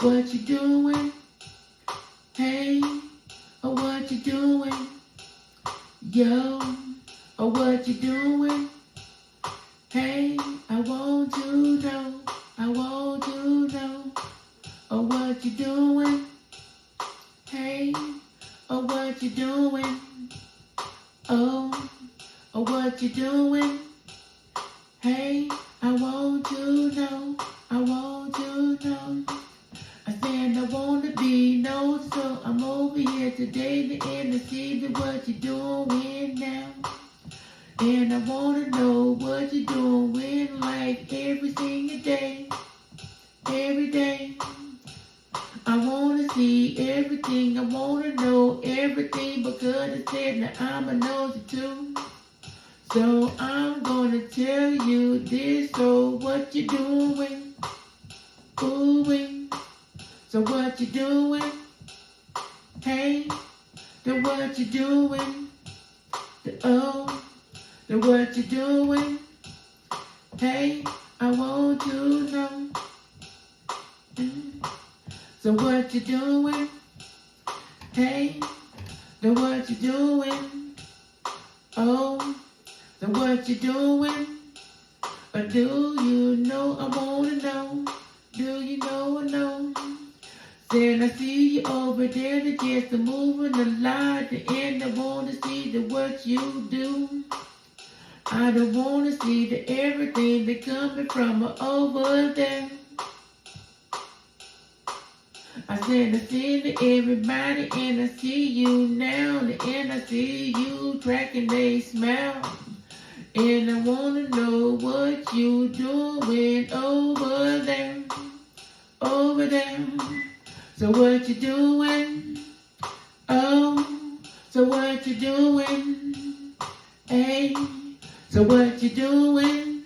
what you doing? Hey, oh, what you doing? Yo, oh, what you doing? Hey, I want to know, I want to know, oh, what you doing? Hey, oh, what you doing? Oh, what you doing? Hey, I want to know, I want to know. I said I want to be known, so I'm over here today to end the season, what you doing now? And I want to know what you doing like every single day, every day. I want to see everything, I want to know everything because it said that I'm a nosy too. So I'm gonna tell you this, so what you doing? Ooh, so what you doing? Hey, the what you doing? The what you doing? Hey, I want to know. So what you doing? Hey, the what you doing? Oh, the what you doing? Or do you know I wanna know? Do you know? Then I see you over there, the just a moving a lot, the end I wanna see the what you do. I don't wanna see the everything that coming from over there. I said I see the everybody and I see you now, and I see you tracking they smile. And I wanna know what you doing over there, over there. So what you doing? Oh, so what you doing? Hey, so what you doing?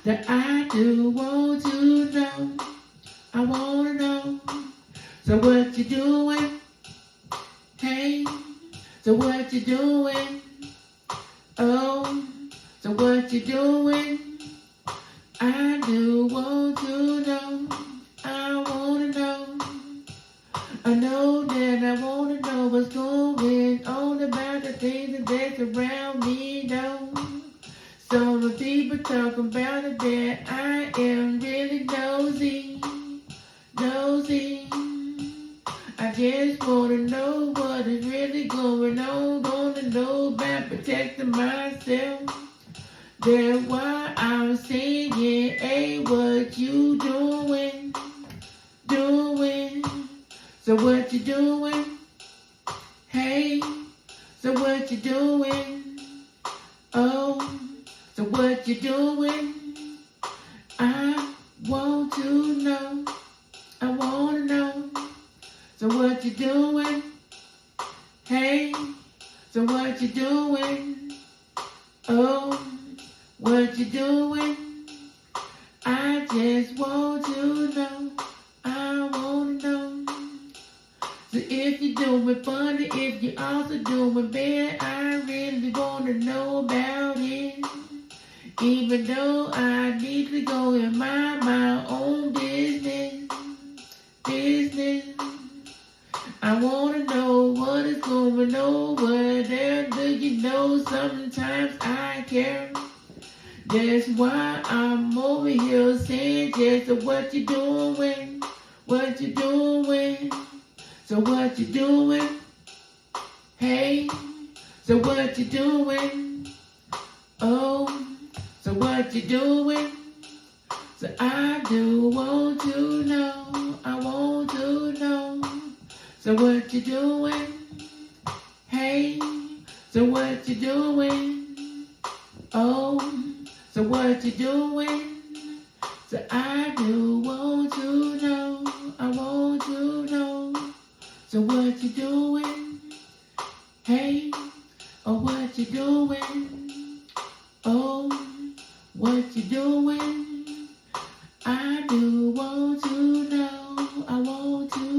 That I do want to know, I wanna know. So what you doing? Hey, so what you doing? Oh, so what you doing? I do want to know, I wanna know. I know that I wanna know what's going on about the things that's around me, though. So the people talking about it that I am really nosy, nosy. I just wanna know what is really going on, gonna know about protecting myself. That's why I'm saying, hey, what you doing? Doing? So what you doing? Hey, so what you doing? Oh, so what you doing? I want to know, I wanna know. So what you doing? Hey, so what you doing? Oh, what you doing? I just want to know, I wanna know. So if you're doing funny, if you're also doing bad, I really wanna know about it. Even though I need to go in my own business, business. I wanna know what is going over there. Do you know sometimes I care? That's why I'm over here saying just what you doing, what you doing. So what you doing? Hey, so what you doing? Oh, so what you doing? So I do want to know, I want to know. So what you doing? Hey, so what you doing? Oh, so what you doing? So I do want to know, I want to know. So what you doing? Hey, oh, what you doing? Oh, what you doing? I do want to know, I want to